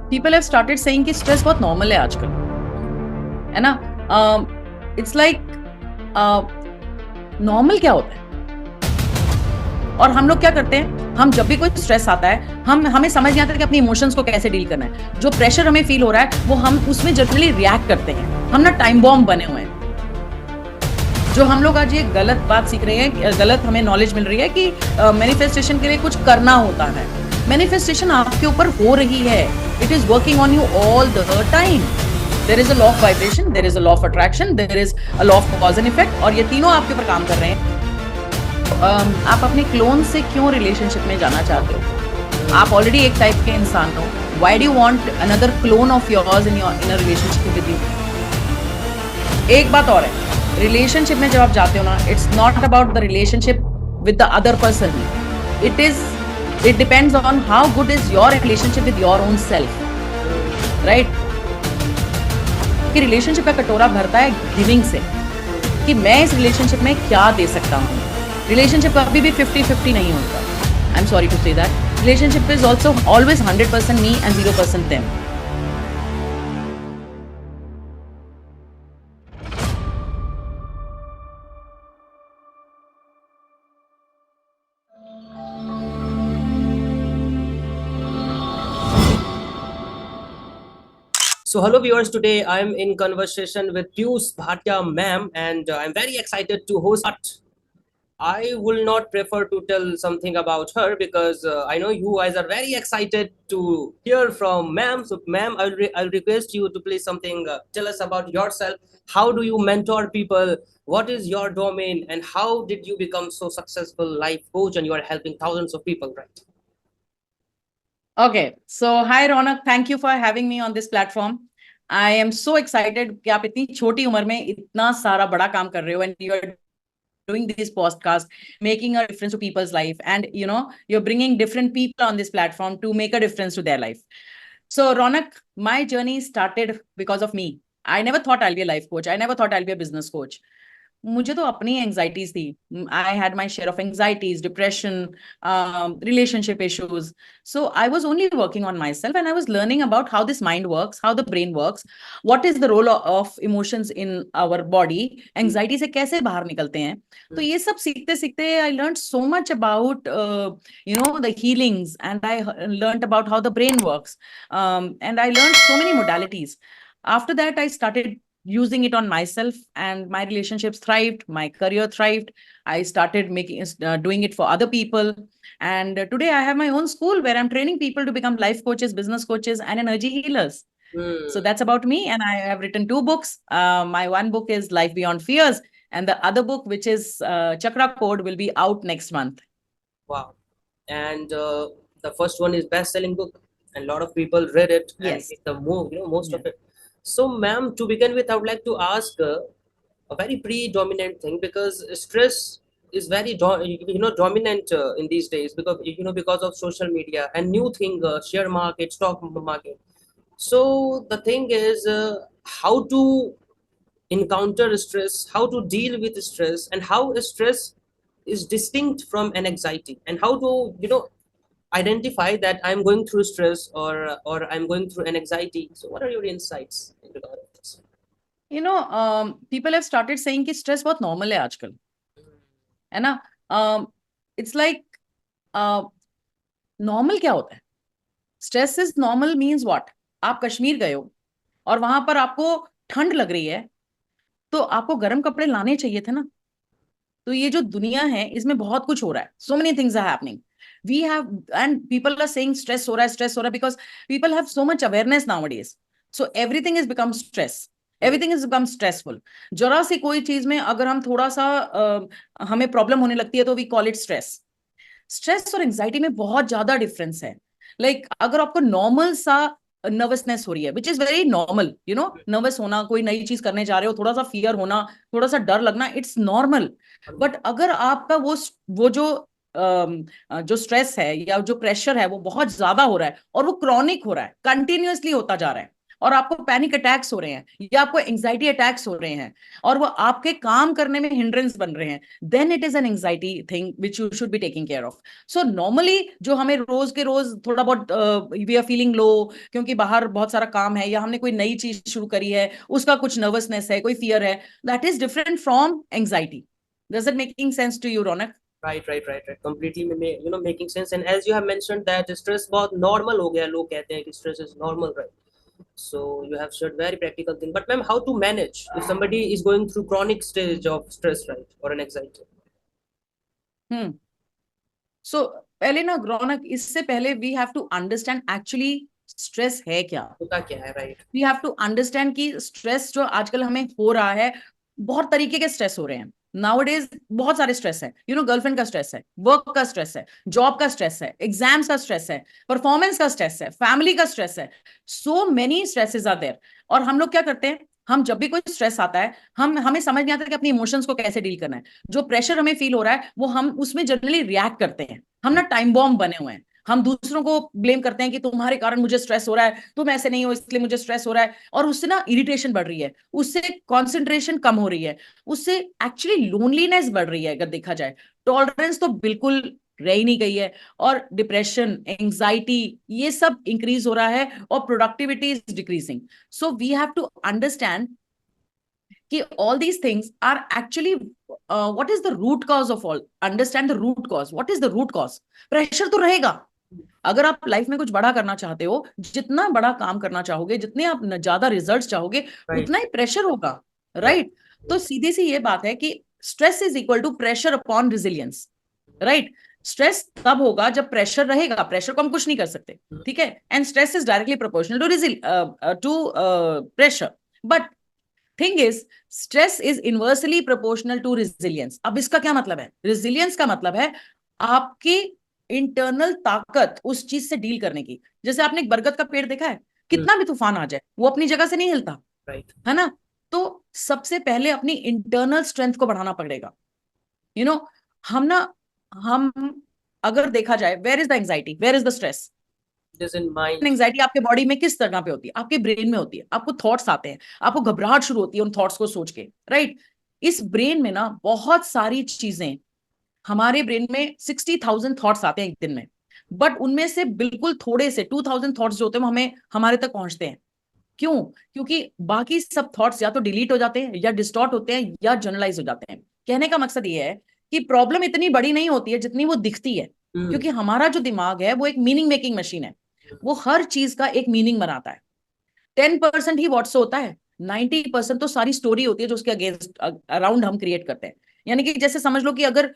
People have started saying कि stress बहुत normal है आजकल, है ना। इट्स लाइक नॉर्मल क्या होता है? और हम लोग क्या करते हैं, हम जब भी कोई स्ट्रेस आता है, हमें समझ नहीं आता कि अपनी इमोशंस को कैसे डील करना है। जो प्रेशर हमें फील हो रहा है वो हम उसमें जनरली रिएक्ट करते हैं। हम ना टाइम बॉम्ब बने हुए हैं। जो हम लोग आज ये गलत बात सीख रहे हैं, गलत हमें नॉलेज मिल रही है कि मैनिफेस्टेशन के लिए कुछ करना होता है। मैनिफेस्टेशन आपके ऊपर हो रही है। It is working on you all the time. There is a law of vibration, there is a law of attraction, there is a law of cause and effect, और ये तीनों आपके ऊपर काम कर रहे हैं। आप अपने क्लोन से क्यों रिलेशनशिप में जाना चाहते हो? आप ऑलरेडी एक टाइप के इंसान हो। Why do you want another clone of yours in a relationship with you? एक बात और है, रिलेशनशिप में जब आप जाते हो ना, it's not about the relationship with the other person. It depends on how good is your relationship with your own self, right. कि रिलेशनशिप का कटोरा भरता है गिविंग से, कि मैं इस रिलेशनशिप में क्या दे सकता हूँ। रिलेशनशिप कभी भी 50-50 नहीं होता। I am sorry to say that. Relationship is also always 100% me and 0% them. So, hello viewers. Today I am in conversation with Piyush Bhatia ma'am, and I'm very excited to host. But I will not prefer to tell something about her because I know you guys are very excited to hear from ma'am. So, ma'am, I'll request you to please something. Tell us about yourself. How do you mentor people? What is your domain, and how did you become so successful life coach? And you are helping thousands of people, right? Okay, so hi Ronak, thank you for having me on this platform. I am so excited कि आप इतनी छोटी उम्र में इतना सारा बड़ा काम कर रहे हो, and you are doing this podcast, making a difference to people's life, and you're bringing different people on this platform to make a difference to their life. So Ronak, my journey started because of me. I never thought I'll be a life coach. I never thought I'll be a business coach. मुझे तो अपनी anxieties थी। I had my share of anxieties, depression, relationship issues. So I was only working on myself and I was learning about how this mind works, how the brain works, what is the role of emotions in our body, anxiety से कैसे बाहर निकलते हैं। तो ये सब सीखते सीखते I learn so much about the healings, and I learn about how the brain works, and I learn so many modalities. After that, I started using it on myself, and my relationships thrived, my career thrived. I started doing it for other people, and today I have my own school where I'm training people to become life coaches, business coaches, and energy healers. So that's about me, and I have written 2 books. My one book is Life Beyond Fears, and the other book, which is Chakra Code, will be out next month. Wow. And the first one is best-selling book, and a lot of people read it and Yes. make the move, most Yeah. of it. So, ma'am, to begin with, I would like to ask a very predominant thing because stress is very dominant in these days because because of social media and new thing, share market, stock market. So the thing is how to encounter stress, how to deal with stress, and how stress is distinct from an anxiety, and how to identify that I'm going through stress or I'm going through an anxiety. So what are your insights in regard of this? People have started saying कि stress बहुत normal है आजकल, है ना। It's like normal क्या होता है? Stress is normal means what? आप कश्मीर गए हो और वहां पर आपको ठंड लग रही है, तो आपको गर्म कपड़े लाने चाहिए थे ना। तो ये जो दुनिया है इसमें बहुत कुछ हो रहा है, so many things are happening. We have and people are saying stress हो रहा है, स्ट्रेस हो रहा है, because people have so much awareness nowadays. So everything is become stress, everything is become stressful. जरा सी कोई चीज में अगर हम थोड़ा सा हमें प्रॉब्लम होने लगती है तो we call it stress. Stress और एंजाइटी में बहुत ज्यादा डिफरेंस है। अगर आपको नॉर्मल सा नर्वसनेस हो रही है, which is very normal, nervous होना, कोई नई चीज करने जा रहे हो, थोड़ा सा फियर होना, थोड़ा सा डर लगना, इट्स नॉर्मल। बट अगर आपका वो जो स्ट्रेस है या जो प्रेशर है वो बहुत ज्यादा हो रहा है और वो क्रॉनिक हो रहा है, कंटिन्यूअसली होता जा रहा है, और आपको पैनिक अटैक्स हो रहे हैं या आपको एंजाइटी अटैक्स हो रहे हैं और वो आपके काम करने में हिंड्रेंस बन रहे हैं, then it is an anxiety thing which you should be taking care of. So normally जो हमें रोज के रोज थोड़ा बहुत वी आर फीलिंग लो क्योंकि बाहर बहुत सारा काम है या हमने कोई नई चीज शुरू करी है, उसका कुछ नर्वसनेस है, कोई फियर है, that is different from anxiety. Does it making sense to you, Raunak? right. Completely making sense. And as you have mentioned that stress बहुत normal हो गया, लोग कहते हैं कि stress is normal, right? So you have shared very practical thing. But ma'am, how to manage if somebody is going through chronic stage of stress, right, or an anxiety? हम्म. सो पहले ना रौनक, इससे पहले we have to understand actually stress है क्या. होता क्या है, right? We have to understand कि स्ट्रेस जो आजकल हमें हो रहा है, बहुत तरीके के स्ट्रेस हो रहे हैं नाउअडेज. बहुत सारे स्ट्रेस है, यू नो, गर्लफ्रेंड का स्ट्रेस है, वर्क का स्ट्रेस है, जॉब का स्ट्रेस है, एग्जाम्स का स्ट्रेस है, परफॉर्मेंस का स्ट्रेस है, फैमिली का स्ट्रेस है. So many stresses are there. और हम लोग क्या करते हैं, हम जब भी कोई स्ट्रेस आता है, हमें समझ नहीं आता कि अपनी इमोशंस को कैसे डील करना है. जो प्रेशर हमें फील हो रहा है वो हम उसमें जनरली रिएक्ट करते हैं. हम ना टाइम बॉम्ब बने हुए हैं. हम दूसरों को ब्लेम करते हैं कि तुम्हारे कारण मुझे स्ट्रेस हो रहा है, तुम ऐसे नहीं हो इसलिए मुझे स्ट्रेस हो रहा है. और उससे ना इरिटेशन बढ़ रही है, उससे कंसंट्रेशन कम हो रही है, उससे एक्चुअली लोनलीनेस बढ़ रही है. अगर देखा जाए, टॉलरेंस तो बिल्कुल रह ही नहीं गई है. और डिप्रेशन, एंजाइटी, ये सब इंक्रीज हो रहा है और productivity is decreasing. So we have to understand कि all these things are actually what is the root cause of all. Understand the root cause. What is the root cause? Pressure तो रहेगा. अगर आप life में कुछ बड़ा करना चाहते हो, जितना बड़ा काम करना चाहोगे, जितने आप ज्यादा रिजल्ट्स चाहोगे, उतना ही प्रेशर होगा, राइट? तो सीधी सी ये बात है कि stress is equal to pressure upon resilience, right? Stress तब होगा जब प्रेशर रहेगा. प्रेशर को हम कुछ नहीं कर सकते, ठीक है? And stress is directly proportional to pressure. But thing is, stress is inversely proportional to resilience. अब इसका क्या मतलब है? रेजिलियंस का मतलब है आपकी इंटरनल ताकत उस चीज से डील करने की. जैसे आपने एक बरगद का पेड़ देखा है, कितना भी तूफान आ जाए वो अपनी जगह से नहीं हिलता, है ना? तो सबसे पहले अपनी इंटरनल स्ट्रेंथ को बढ़ाना पड़ेगा, यू नो. हम अगर देखा जाए, where is the anxiety, where is the stress? Anxiety आपके बॉडी में किस तरह पे होती है? आपके ब्रेन में होती है. आपको थॉट्स आते हैं, आपको घबराहट शुरू होती है उन थॉट्स को सोच के, राइट? इस ब्रेन में ना बहुत सारी चीजें, हमारे ब्रेन में 60,000 थॉट्स आते हैं एक दिन में, बट उनमें से बिल्कुल थोड़े से 2,000 थॉट्स जो होते हैं वो हमारे तक पहुंचते हैं. क्यों? क्योंकि बाकी सब थॉट्स या तो डिलीट हो जाते हैं या डिस्टॉर्ट होते हैं या जनरलाइज हो जाते हैं. कहने का मकसद ये है कि प्रॉब्लम इतनी बड़ी नहीं होती है जितनी वो दिखती है, क्योंकि हमारा जो दिमाग है वो एक मीनिंग मेकिंग मशीन है. वो हर चीज का एक मीनिंग बनाता है. 10% ही व्हाट्स होता है, 90% तो सारी स्टोरी होती है जो उसके अगेंस्ट अराउंड हम क्रिएट करते हैं. यानी कि जैसे समझ लो कि अगर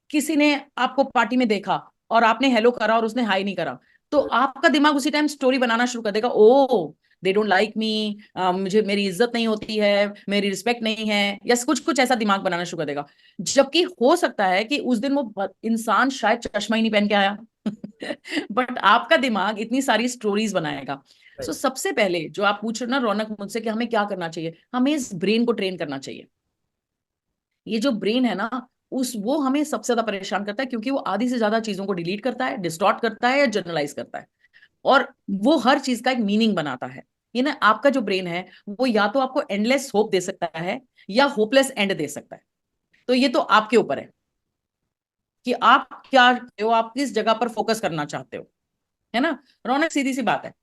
किसी ने आपको पार्टी में देखा और आपने हेलो करा और उसने हाई नहीं करा, तो आपका दिमाग उसी टाइम स्टोरी बनाना शुरू कर देगा. ओ, दे डोंट लाइक मी, मुझे, मेरी इज्जत नहीं होती है, मेरी रिस्पेक्ट नहीं है, या कुछ कुछ ऐसा दिमाग बनाना शुरू कर देगा. जबकि हो सकता है कि उस दिन वो इंसान शायद चश्मा ही नहीं पहन के आया बट आपका दिमाग इतनी सारी स्टोरीज बनाएगा. सो सबसे पहले जो आप पूछ रहे हो ना रौनक मुझसे कि हमें क्या करना चाहिए, हमें इस ब्रेन को ट्रेन करना चाहिए. ये जो ब्रेन है ना, वो हमें सबसे ज्यादा परेशान करता है, क्योंकि वो आधी से ज्यादा चीजों को डिलीट करता है, डिस्टॉर्ट करता है या जनरलाइज करता है, और वो हर चीज का एक मीनिंग बनाता है. ये ना, आपका जो ब्रेन है वो या तो आपको एंडलेस होप दे सकता है या होपलेस एंड दे सकता है. तो ये तो आपके ऊपर है कि आप क्या करते हो, आप किस जगह पर फोकस करना चाहते हो, है ना? रौनक, सीधी सी बात है,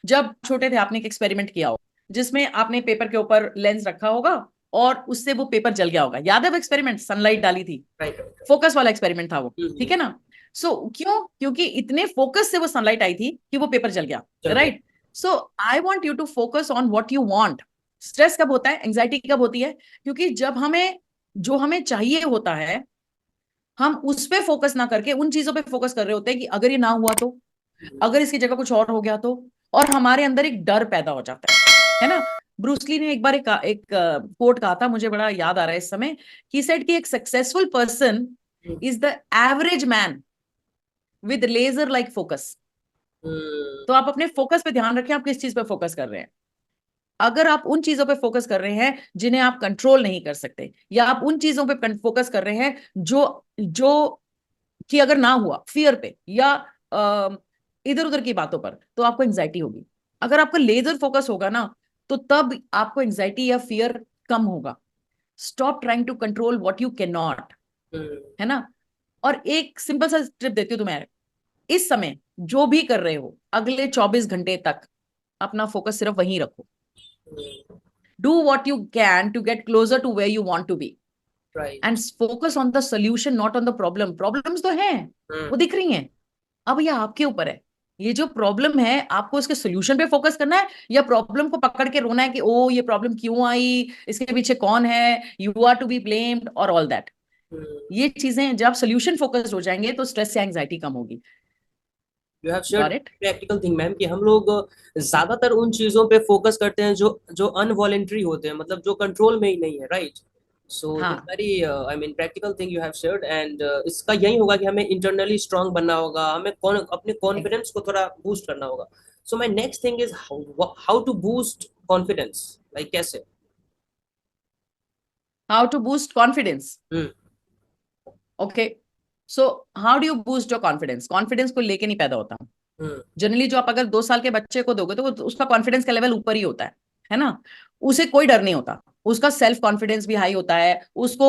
जब छोटे थे आपने एक एक्सपेरिमेंट किया हो जिसमें आपने पेपर के ऊपर लेंस रखा होगा और उससे वो पेपर जल गया होगा. याद है वो एक्सपेरिमेंट? सनलाइट डाली थी, फोकस वाला एक्सपेरिमेंट था वो, ठीक है ना? सो क्यों? क्योंकि इतने फोकस से वो सनलाइट आई थी कि वो पेपर जल गया, right? So I want you to focus on what you want. Stress कब होता है, एंजाइटी कब होती है? क्योंकि जब जो हमें चाहिए होता है, हम उस पे फोकस ना करके उन चीजों पे फोकस कर रहे होते हैं कि अगर ये ना हुआ तो, अगर इसकी जगह कुछ और हो गया तो, और हमारे अंदर एक डर पैदा हो जाता है ना? ब्रूसली ने एक बार एक कोट कहा था, मुझे बड़ा याद आ रहा है इस समय. ही सेड कि एक successful person is the average man with laser like focus. तो आप अपने फोकस पे ध्यान रखें, आप किस चीज पे फोकस कर रहे हैं. अगर आप उन चीजों पे फोकस कर रहे हैं जिन्हें आप कंट्रोल नहीं कर सकते, या आप उन चीजों पे फोकस कर रहे हैं जो जो कि अगर ना हुआ, फियर पे या इधर उधर की बातों पर, तो आपको एंजाइटी होगी. अगर आपका लेजर फोकस होगा ना, तो तब आपको एंजाइटी या फियर कम होगा. Stop trying to control what you can not. है ना. और एक सिंपल सा टिप देती हूँ तुम्हें. इस समय जो भी कर रहे हो, अगले 24 घंटे तक अपना फोकस सिर्फ वहीं रखो. Do what you can to get closer to where you want to be. Right. And focus on the solution, not on the problem. Problems तो हैं, वो दिख रही हैं. अब ये आपके ऊपर है. ये जो प्रॉब्लम है, आपको उसके सोल्यूशन पे फोकस करना है, या प्रॉब्लम को पकड़ के रोना है कि ओ ये प्रॉब्लम क्यों आई, इसके पीछे कौन है, you are to be blamed और ऑल दैट. ये चीजें जब सोल्यूशन फोकस्ड हो जाएंगे तो स्ट्रेस या एंजाइटी कम होगी. You have shared got it. Practical thing ma'am कि हम लोग ज्यादातर उन चीजों पे फोकस करते हैं जो जो अनवॉलेंट्री होते हैं, मतलब जो कंट्रोल में ही नहीं है. राइट. सो दिस हाँ. Very I mean practical thing you have shared. And इसका यही होगा कि हमें इंटरनली स्ट्रांग बनना होगा, हमें अपने कॉन्फिडेंस को थोड़ा बूस्ट करना होगा. So my next thing is how to boost confidence. Like कैसे? How to boost confidence. Hmm. Okay. So how do you boost your confidence. Confidence को लेके नहीं पैदा होता. हम्म. जनरली जो आप अगर 2 साल के बच्चे को दोगे तो उसका कॉन्फिडेंस का लेवल ऊपर ही होता है ना. उसे कोई डर नहीं होता. उसका सेल्फ कॉन्फिडेंस भी हाई होता है. उसको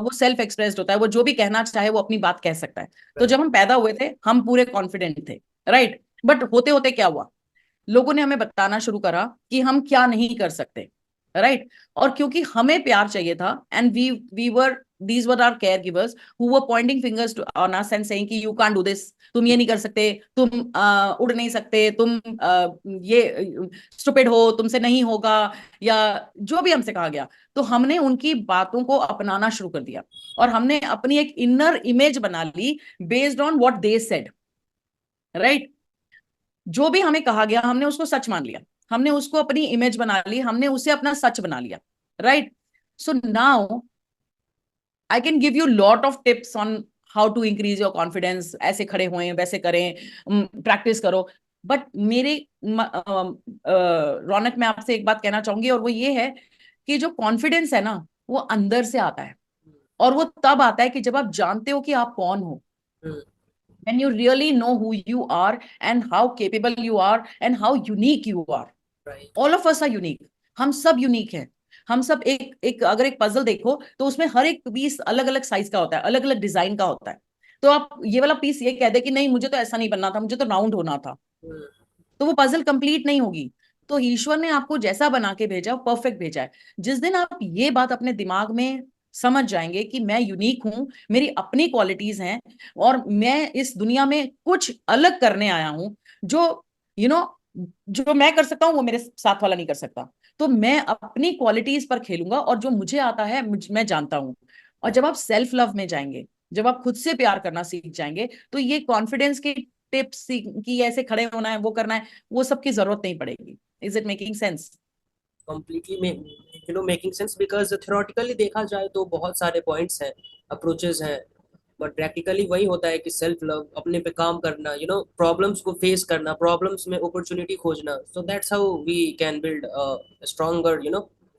वो सेल्फ एक्सप्रेस्ड होता है. वो जो भी कहना चाहे वो अपनी बात कह सकता है. तो राइट. जब हम पैदा हुए थे हम पूरे कॉन्फिडेंट थे. राइट. बट होते होते क्या हुआ, लोगों ने हमें बताना शुरू करा कि हम क्या नहीं कर सकते. राइट. और क्योंकि हमें प्यार चाहिए था, and we were these were our care givers who were pointing fingers on us and saying कि यू कांट डू दिस. तुम ये नहीं कर सकते, तुम उड़ नहीं सकते, तुम ये स्टूपिड हो, तुमसे नहीं होगा, या जो भी हमसे कहा गया. तो हमने उनकी बातों को अपनाना शुरू कर दिया, और हमने अपनी एक इनर इमेज बना ली based on what they said. Right. जो भी हमें कहा गया हमने उसको सच मान लिया. हमने उसको अपनी इमेज बना ली, हमने उसे अपना सच बना लिया. Right. So now I can give you lot of tips on how to increase your confidence. ऐसे खड़े हुए वैसे करें, प्रैक्टिस करो. बट मेरे रौनक, मैं आपसे एक बात कहना चाहूंगी, और वो ये है कि जो कॉन्फिडेंस है ना, वो अंदर से आता है. और वो तब आता है कि जब आप जानते हो कि आप कौन हो. When you really know who you are and how capable you are and how unique you are. Right. All of us are unique. हम सब यूनिक हैं. हम सब एक एक अगर एक पजल देखो तो उसमें हर एक पीस अलग अलग साइज का होता है, अलग अलग डिजाइन का होता है. तो आप ये वाला पीस ये कह दे कि नहीं मुझे तो ऐसा नहीं बनना था, मुझे तो राउंड होना था, तो वो पजल कंप्लीट नहीं होगी. तो ईश्वर ने आपको जैसा बना के भेजा परफेक्ट भेजा है. जिस दिन आप ये बात अपने दिमाग में समझ जाएंगे कि मैं यूनिक हूं, मेरी अपनी क्वालिटीज हैं, और मैं इस दुनिया में कुछ अलग करने आया हूं, जो यू you नो know, जो मैं कर सकता हूँ वो मेरे साथ वाला नहीं कर सकता. तो मैं अपनी क्वालिटीज पर खेलूंगा, और जो मुझे आता है मैं जानता हूँ. और जब आप सेल्फ लव में जाएंगे, जब आप खुद से प्यार करना सीख जाएंगे, तो ये कॉन्फिडेंस की टिप्स की ऐसे खड़े होना है, वो करना है, वो सब की जरूरत नहीं पड़ेगी. Is it making sense? Completely making sense because theoretically देखा जाए तो बहुत सारे पॉइंट्स हैं, अप्रोचेस हैं, बट प्रैक्टिकली वही होता है कि सेल्फ लव, अपने पे काम करना, प्रॉब्लम्स को फेस करना, प्रॉब्लम्स में अपॉर्चुनिटी खोजना. So that's how we can build stronger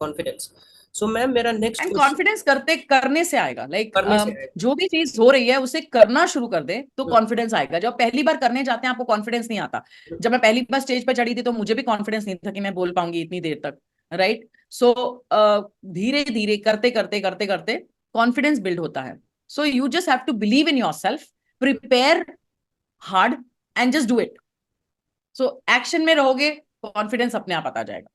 confidence. So ma'am मेरा नेक्स्ट एंड क्वेश्चन कॉन्फिडेंस करने से आएगा. लाइक करने से है. जो भी चीज हो रही है उसे करना शुरू कर दे तो कॉन्फिडेंस आएगा. जब पहली बार करने जाते हैं आपको कॉन्फिडेंस नहीं आता. जब मैं पहली बार स्टेज पर चढ़ी थी तो मुझे भी कॉन्फिडेंस नहीं था कि मैं बोल पाऊंगी इतनी देर तक. राइट. सो धीरे धीरे करते करते करते करते कॉन्फिडेंस बिल्ड होता है. So you just have to believe in yourself, prepare hard, and just do it. So action में रहोगे, कॉन्फिडेंस अपने आप आता जाएगा.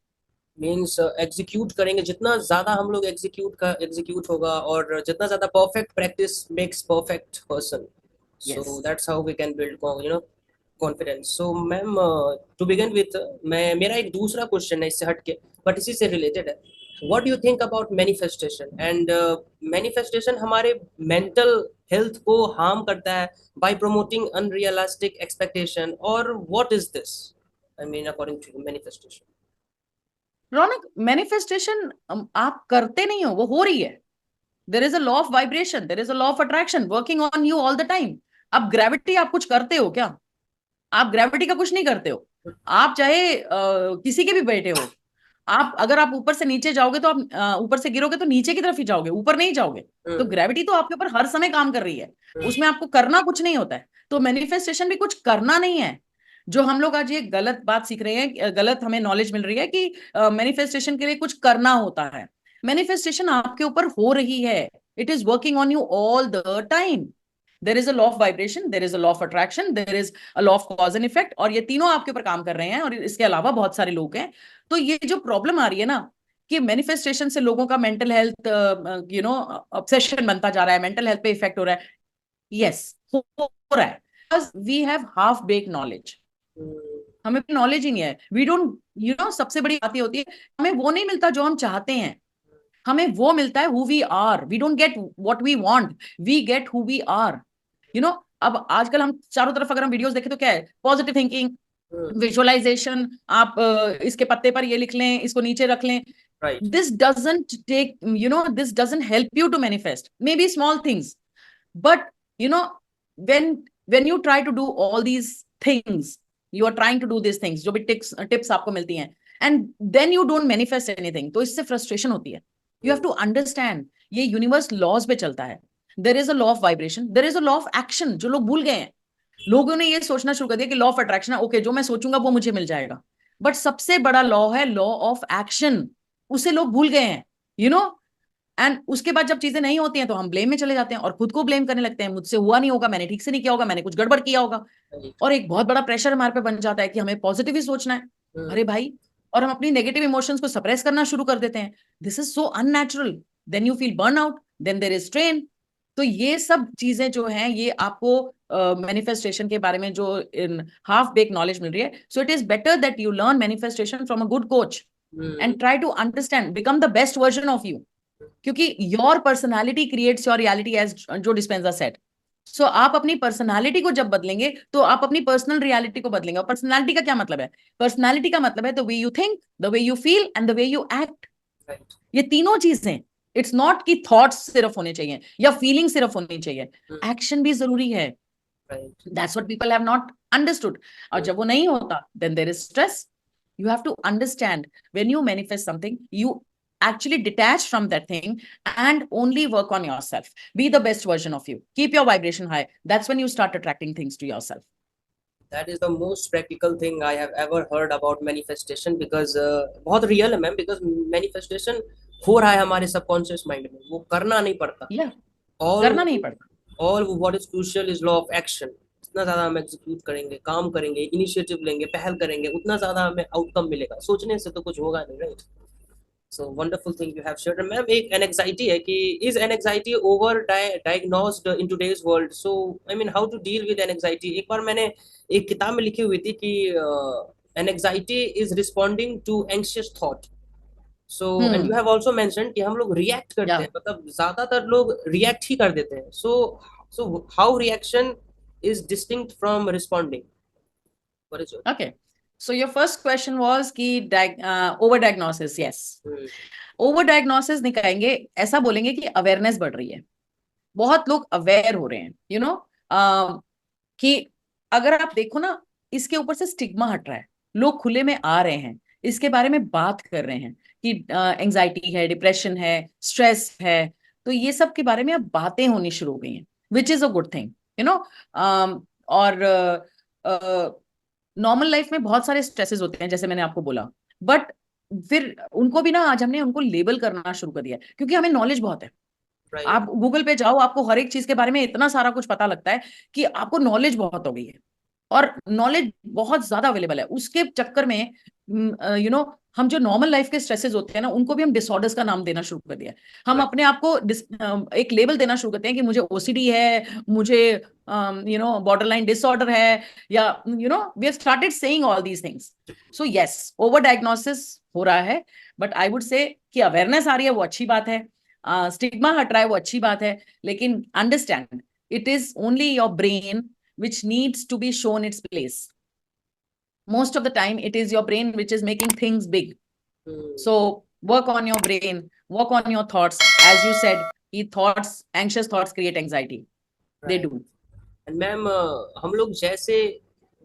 मीन्स एग्जीक्यूट करेंगे, जितना ज्यादा हम लोग एग्जीक्यूट होगा, और जितना ज्यादा perfect practice makes perfect person. Yes. So that's how we can build confidence. So ma'am to begin with, मैं मेरा एक दूसरा क्वेश्चन है इससे हटके, बट इसी से रिलेटेड है. What do you think about manifestation? And manifestation हमारे मेंटल हेल्थ को हार्म करता है बाय प्रमोटिंग अनरियलिस्टिक एक्सपेक्टेशन, और what is this? I mean according to manifestation. Raunak, manifestation आप करते नहीं हो रही है. There is a law of vibration, there is a law of attraction working on you all the time. अब gravity आप कुछ करते हो क्या? आप ग्रेविटी का कुछ नहीं करते हो. आप चाहे किसी के भी बेटे हो, आप अगर आप ऊपर से नीचे जाओगे तो आप ऊपर से गिरोगे तो नीचे की तरफ ही जाओगे, ऊपर नहीं जाओगे. तो ग्रेविटी तो आपके ऊपर हर समय काम कर रही है, उसमें आपको करना कुछ नहीं होता है. तो मैनिफेस्टेशन भी कुछ करना नहीं है. जो हम लोग आज ये गलत बात सीख रहे हैं, गलत हमें नॉलेज मिल रही है कि मैनिफेस्टेशन के लिए कुछ करना होता है। मैनिफेस्टेशन आपके ऊपर हो रही है, it is working on you all the time. There is a law of vibration, there is a law of attraction, there is a law of cause and effect, और ये तीनों आपके ऊपर काम कर रहे हैं, और इसके अलावा बहुत सारे लोग हैं। तो ये जो प्रॉब्लम आ रही है ना, कि मैनिफेस्टेशन से लोगों का मेंटल हेल्थ ऑब्सेशन बनता जा रहा है, मेंटल हेल्थ पे इफेक्ट हो रहा है। यस, हो रहा है, because we have half bake knowledge. हमें नॉलेज ही नहीं है, वी डोंट सबसे बड़ी बात ये होती है, हमें वो नहीं मिलता जो हम चाहते हैं, हमें वो मिलता है who we are. We don't get what we want, we get who we are. You know अब आजकल हम चारों तरफ अगर हम वीडियोस देखें तो क्या है, पॉजिटिव थिंकिंग, विजुअलाइजेशन, आप इसके पत्ते पर ये लिख लें, इसको नीचे रख लें। Right. This doesn't take, this doesn't help you to manifest. Maybe small things, but you know, when you try to do all these things, you are trying to do these things, जो भी tips आपको मिलती हैं, and then you don't manifest anything, तो इससे frustration होती है। You have to understand, ये यूनिवर्स लॉज पे चलता है। There is a law of vibration, there is a law of action, जो लोग भूल गए हैं। लोगों ने ये सोचना शुरू कर दिया कि लॉ ऑफ अट्रैक्शन है, ओके जो मैं सोचूंगा वो मुझे मिल जाएगा, बट सबसे बड़ा लॉ है लॉ ऑफ एक्शन, उसे लोग भूल गए हैं। यू नो एंड उसके बाद जब चीजें नहीं होती हैं तो हम ब्लेम में चले जाते हैं और खुद को ब्लेम करने लगते हैं, मुझसे हुआ नहीं होगा, मैंने ठीक से नहीं किया होगा, मैंने कुछ गड़बड़ किया होगा। Right. और एक बहुत बड़ा प्रेशर हमारे पे बन जाता है कि हमें पॉजिटिव ही सोचना है। अरे भाई, और हम अपनी नेगेटिव इमोशंस को सप्रेस करना शुरू कर देते हैं। This is so unnatural. Then you feel burn out, then there is strain. तो ये सब चीजें जो हैं, ये आपको मैनिफेस्टेशन के बारे में जो इन हाफ बेक नॉलेज मिल रही है। So it is better that you learn manifestation from a good coach and try to understand, become the best version of you. क्योंकि your personality creates your reality, as Joe Dispenza said. सो आप अपनी personality को जब बदलेंगे तो आप अपनी पर्सनल रियलिटी को बदलेंगे। और पर्सनालिटी का क्या मतलब है? पर्सनालिटी का मतलब है the way you think, the way you feel and the way you act. Right. ये तीनों चीजें, इट्स नॉट कि थॉट्स सिर्फ होने चाहिए या फीलिंग सिर्फ होनी चाहिए, एक्शन भी जरूरी है। Right. That's what people have not understood. और जब वो नहीं होता, then there is stress. You have to understand, when you manifest something, you actually detach from that thing and only work on yourself. Be the best version of you. Keep your vibration high. That's when you start attracting things to yourself. That is the most practical thing I have ever heard about manifestation, because बहुत real है ma'am, because manifestation हो रहा है हमारे subconscious mind में, वो करना नहीं पड़ता। Yeah, all करना नहीं पड़ता। all what is crucial is law of action. जितना ज्यादा हम एग्जीक्यूट करेंगे, काम करेंगे, इनिशिएटिव लेंगे, पहल करेंगे, उतना ज्यादा हमें आउटकम मिलेगा। सोचने से तो कुछ होगा नहीं, right? So wonderful thing you have shared ma'am. एक एनजाइटी है कि is anxiety over diagnosed in today's world? So I mean how to deal with anxiety. एक बार मैंने एक किताब में लिखी हुई थी कि anxiety is responding to anxious thought. So and you have also mentioned कि हम लोग रिएक्ट करते हैं, मतलब ज्यादातर लोग रिएक्ट ही कर देते हैं। So how reaction is distinct from responding? What is your... Okay, so your first question was कि over diagnosis. Yes, over diagnosis नहीं कहेंगे, ऐसा बोलेंगे कि अवेयरनेस बढ़ रही है, बहुत लोग अवेयर हो रहे हैं। कि अगर आप देखो ना, इसके ऊपर से स्टिग्मा हट रहा है, लोग खुले में आ रहे हैं, इसके बारे में बात कर रहे हैं कि एंजाइटी है, डिप्रेशन है, स्ट्रेस है। तो ये सब के बारे में अब बातें होनी शुरू हो गई हैं, which is a good thing. और नॉर्मल लाइफ में बहुत सारे स्ट्रेसेस होते हैं, जैसे मैंने आपको बोला, बट फिर उनको भी ना आज हमने उनको लेबल करना शुरू कर दिया है, क्योंकि हमें नॉलेज बहुत है। Right. आप गूगल पे जाओ, आपको हर एक चीज के बारे में इतना सारा कुछ पता लगता है कि आपको नॉलेज बहुत हो गई है, और नॉलेज बहुत ज्यादा अवेलेबल है। उसके चक्कर में हम जो नॉर्मल लाइफ के स्ट्रेसेस होते हैं ना, उनको भी हम डिसऑर्डर्स का नाम देना शुरू कर दिया है। हम अपने आप को एक लेबल देना शुरू करते हैं कि मुझे ओसीडी है, मुझे बॉर्डरलाइन डिसऑर्डर है, या we have started saying all these things. So yes, over diagnosis हो रहा है, बट आई वुड से कि अवेयरनेस आ रही है, वो अच्छी बात है। स्टिग्मा हट रहा है, वो अच्छी बात है। लेकिन understand, it is only your brain which needs to be shown its place. Most of the time it is your brain which is making things big. So work on your brain, work on your thoughts. As you said, anxious thoughts create anxiety. Right. They do. And ma'am, हम लोग जैसे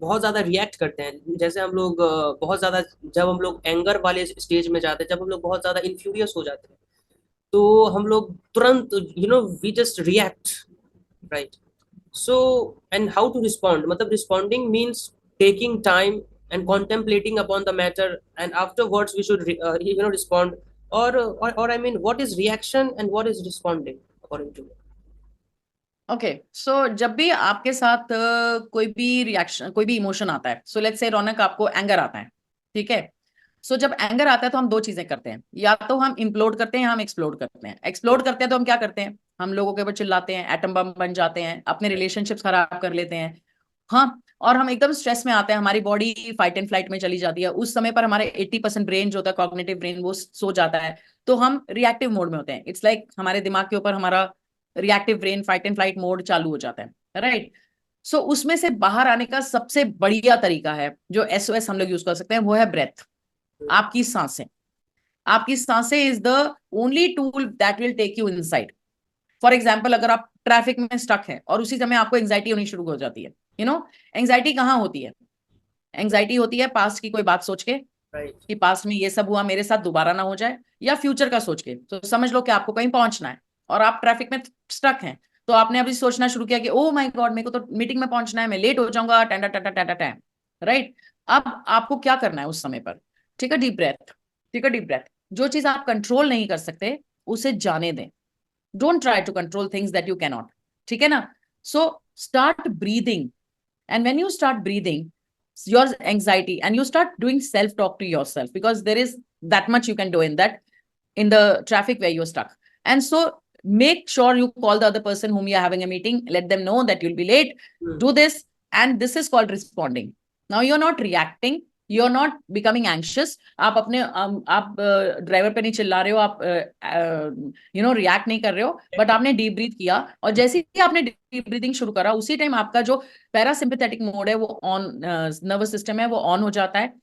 बहुत ज्यादा react करते हैं, जैसे हम लोग बहुत ज्यादा, जब हम लोग एंगर वाले स्टेज में जाते हैं, जब हम लोग बहुत ज्यादा इन्फ्यूरियस हो जाते हैं, तो हम लोग तुरंत we just react, right? So and how to respond, मतलब responding means taking time and contemplating upon the matter, and afterwards we should respond, or I mean, what is reaction and what is responding according to you? Okay so जब भी आपके साथ कोई भी reaction, कोई भी emotion आता है, सो लेट्स से रौनक आपको एंगर आता है, ठीक है। सो जब एंगर आता है तो हम दो चीजें करते हैं, या तो हम इम्प्लोड करते हैं या हम एक्सप्लोड करते हैं। एक्सप्लोड करते हैं तो हम क्या करते हैं, हम लोगों के ऊपर चिल्लाते हैं, एटम बम बन जाते हैं, अपने रिलेशनशिप्स खराब कर लेते हैं। हाँ, और हम एकदम स्ट्रेस में आते हैं, हमारी बॉडी फाइट एंड फ्लाइट में चली जाती है। उस समय पर हमारे 80% ब्रेन जो होता है, कॉग्निटिव ब्रेन, वो सो जाता है। तो हम रिएक्टिव मोड में होते हैं। इट्स लाइक हमारे दिमाग के ऊपर हमारा reactive brain fight and flight mode चालू हो जाता है, राइट। सो उसमें से बाहर आने का सबसे बढ़िया तरीका है, जो एसओएस हम लोग यूज कर सकते हैं, वो है ब्रेथ। आपकी सांसें। आपकी सांसें is the only tool that will take you inside. For example, अगर आप ट्रैफिक में स्टक है और उसी समय आपको एंग्जाइटी होनी शुरू हो जाती है, यू नो, एंग्जाइटी कहाँ होती है? एंग्जाइटी होती है पास्ट की कोई बात सोच के, Right. कि पास्ट में ये सब हुआ, मेरे साथ दोबारा ना हो जाए, या फ्यूचर का सोच के। तो समझ लो कि आपको कहीं पहुंचना है और आप ट्रैफिक में स्टक हैं, तो आपने अभी सोचना शुरू किया कि ओ माय गॉड, मेरे को तो मीटिंग में पहुंचना है, मैं लेट हो जाऊंगा, टाटा टाटा टाटा टाइम, राइट। अब आपको क्या करना है उस समय पर? ठीक है, डीप ब्रेथ। ठीक है, डीप ब्रेथ। जो चीज आप कंट्रोल नहीं कर सकते उसे जाने दें। Don't try to control things that you cannot. ठीक है ना? So start breathing, and when you start breathing your anxiety, and you start doing self talk to yourself, because there is that much you can do in that, in the traffic where you're stuck. And so make sure you call the other person whom you're having a meeting, let them know that you'll be late. Do this, and this is called responding. Now you're not reacting, you're not becoming anxious. आप अपने आप driver पे नहीं चिल्ला रहे हो, आप react नहीं कर रहे हो, बट आपने डीप ब्रीथ किया, और जैसे ही आपने डीप ब्रीथिंग शुरू करा, उसी टाइम आपका जो पैरासिम्पैथेटिक मोड है, वो ऑन, नर्वस सिस्टम है, वो ऑन हो जाता है।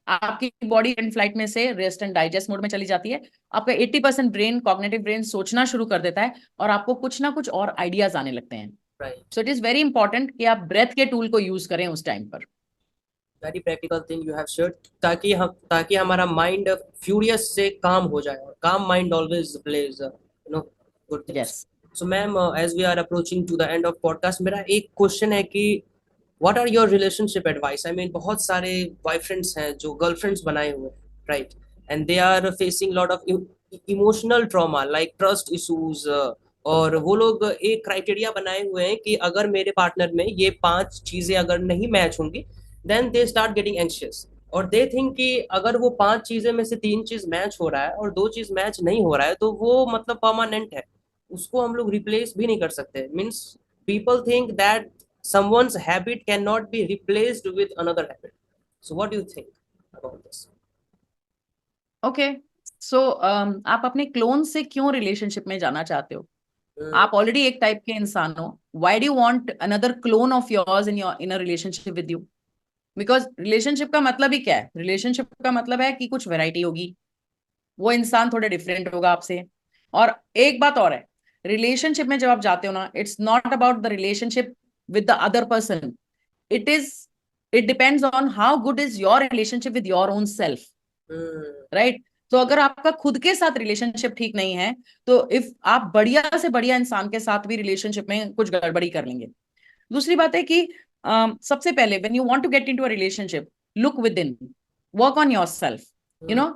आपकी बॉडी एंड फ्लाइट में से रेस्ट एंड डाइजेस्ट मोड में चली जाती है। आपका 80% ब्रेन, कॉग्निटिव ब्रेन, सोचना शुरू कर देता है, और आपको कुछ ना कुछ और आइडियाज आने लगते हैं। Right. So it is very important कि आप ब्रेथ के टूल को यूज करें उस टाइम पर। Very practical thing you have shared, ताकि हमारा माइंड फ्यूरियस से काम हो जाए, और calm mind always plays good things. Yes. So ma'am, as we are approaching to the end of podcast, मेरा एक क्वेश्चन है कि what are your relationship advice? I mean, बहुत सारे बॉयफ्रेंड्स हैं जो गर्लफ्रेंड्स बनाए हुए हैं, right, and they are facing lot of emotional trauma like trust issues, और वो लोग एक क्राइटेरिया बनाए हुए हैं कि अगर मेरे पार्टनर में ये 5 चीजें अगर नहीं मैच होंगी, then they start getting anxious, और दे थिंक कि अगर वो 5 चीजें में से 3 चीज मैच हो रहा है और 2 चीज मैच नहीं हो रहा है, तो वो मतलब परमानेंट है, उसको हम लोग रिप्लेस भी नहीं कर सकते। Means people think that someone's habit cannot be replaced with another habit. So what do you think about this? Okay, so आप अपने क्लोन से क्यों रिलेशनशिप में जाना चाहते हो? आप ऑलरेडी एक टाइप के इंसान हो, why do you want another clone of yours in a relationship with you? Because relationship का मतलब ही क्या है? रिलेशनशिप का मतलब है कि कुछ वैरायटी होगी, वो इंसान थोड़े डिफरेंट होगा आपसे। और एक बात और है, रिलेशनशिप में जब आप जाते हो ना, it's not about the relationship with the other person, it is, it depends on how good is your relationship with your own self, right. तो अगर आपका खुद के साथ रिलेशनशिप ठीक नहीं है, तो इफ आप बढ़िया से बढ़िया इंसान के साथ भी रिलेशनशिप में कुछ गड़बड़ी कर लेंगे। दूसरी बात है कि सबसे पहले when you want to get into a relationship, look within, work on yourself. You know,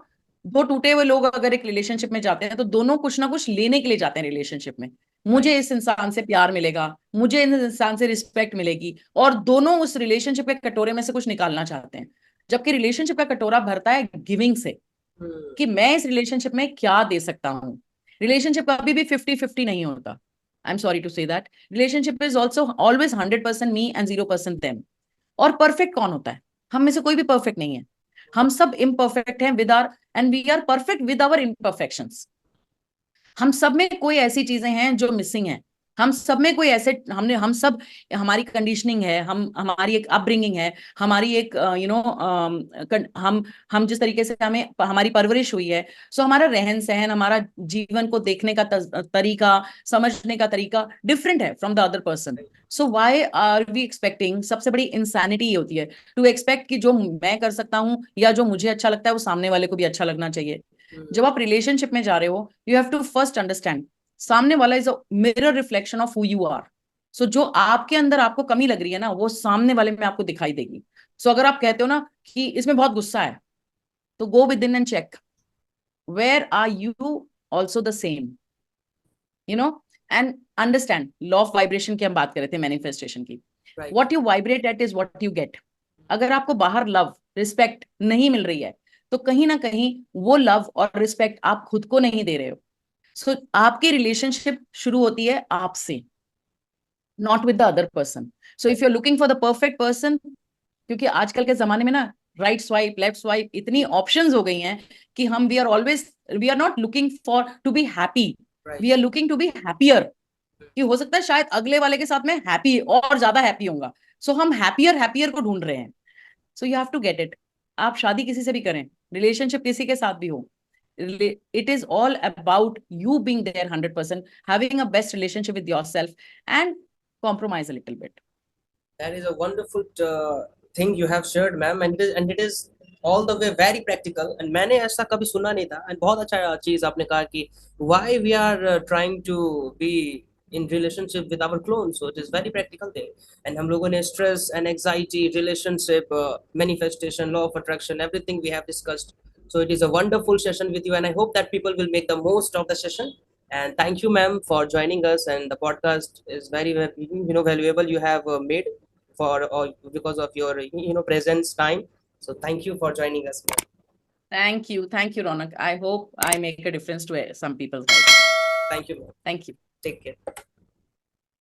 दो टूटे हुए लोग अगर एक रिलेशनशिप में जाते हैं, तो दोनों कुछ ना कुछ लेने के लिए जाते हैं रिलेशनशिप में। मुझे इस इंसान से प्यार मिलेगा, मुझे इस इंसान से रिस्पेक्ट मिलेगी, और दोनों उस रिलेशनशिप के कटोरे में से कुछ निकालना चाहते हैं। जबकि रिलेशनशिप का कटोरा भरता है गिविंग से, कि मैं इस रिलेशनशिप में क्या दे सकता हूँ। रिलेशनशिप कभी भी 50-50 नहीं होता। I am sorry to say that, relationship is also always 100% me and 0% them. और परफेक्ट कौन होता है? हम में से कोई भी परफेक्ट नहीं है, हम सब इम्परफेक्ट हैं with our, and we are perfect with our imperfections. हम सब में कोई ऐसी चीजें हैं जो मिसिंग हैं, हम सब में कोई ऐसे, हम सब, हमारी कंडीशनिंग है, हमारी एक अपब्रिंगिंग है, हमारी एक हम जिस तरीके से हमें हमारी परवरिश हुई है, सो हमारा रहन सहन, हमारा जीवन को देखने का तरीका, समझने का तरीका डिफरेंट है from the other person. So why are we expecting? सबसे बड़ी इंसैनिटी ये होती है टू एक्सपेक्ट कि जो मैं कर सकता हूँ या जो मुझे अच्छा लगता है वो सामने वाले को भी अच्छा लगना चाहिए। जब आप रिलेशनशिप में जा रहे हो, you have to first understand सामने वाला is a mirror reflection of who you are. So जो आपके अंदर आपको कमी लग रही है ना, वो सामने वाले में आपको दिखाई देगी। सो अगर आप कहते हो ना कि इसमें बहुत गुस्सा है, तो go within and check where are you also the same, you know, and understand law of vibration की हम बात कर रहे थे, मैनिफेस्टेशन की. Right. What you vibrate at is what you get. अगर आपको बाहर लव रिस्पेक्ट नहीं मिल रही है, तो कहीं ना कहीं वो लव और रिस्पेक्ट आप खुद को नहीं दे रहे हो. सो आपकी रिलेशनशिप शुरू होती है आपसे, not with the other person. So if you are looking for the perfect person, क्योंकि आजकल के जमाने में ना राइट स्वाइप लेफ्ट स्वाइप इतनी ऑप्शंस हो गई हैं कि हम we are not looking for to be happy, Right. We are looking to be happier. कि हो सकता है शायद अगले वाले के साथ में हैप्पी और ज्यादा हैप्पी होगा. सो हम हैप्पियर हैप्पियर को ढूंढ रहे हैं. So you have to get it. आप शादी किसी से भी करें, रिलेशनशिप किसी के साथ भी हो, it is all about you being there 100%, having a best relationship with yourself, and compromise a little bit. That is a wonderful thing you have shared, ma'am, and it is all the way very practical. And मैंने ऐसा कभी सुना नहीं था. And बहुत अच्छा चीज आपने कहा कि why we are trying to be in relationship with our clones. So it is very practical thing. And हम लोगों ने stress and anxiety, relationship, manifestation, law of attraction, everything we have discussed. So it is a wonderful session with you, and I hope that people will make the most of the session. And thank you, ma'am, for joining us. And the podcast is very, valuable. You have made for because of your presence time. So thank you for joining us, ma'am. Thank you, Ronak. I hope I make a difference to some people's life. Thank you, ma'am. Thank you. Take care.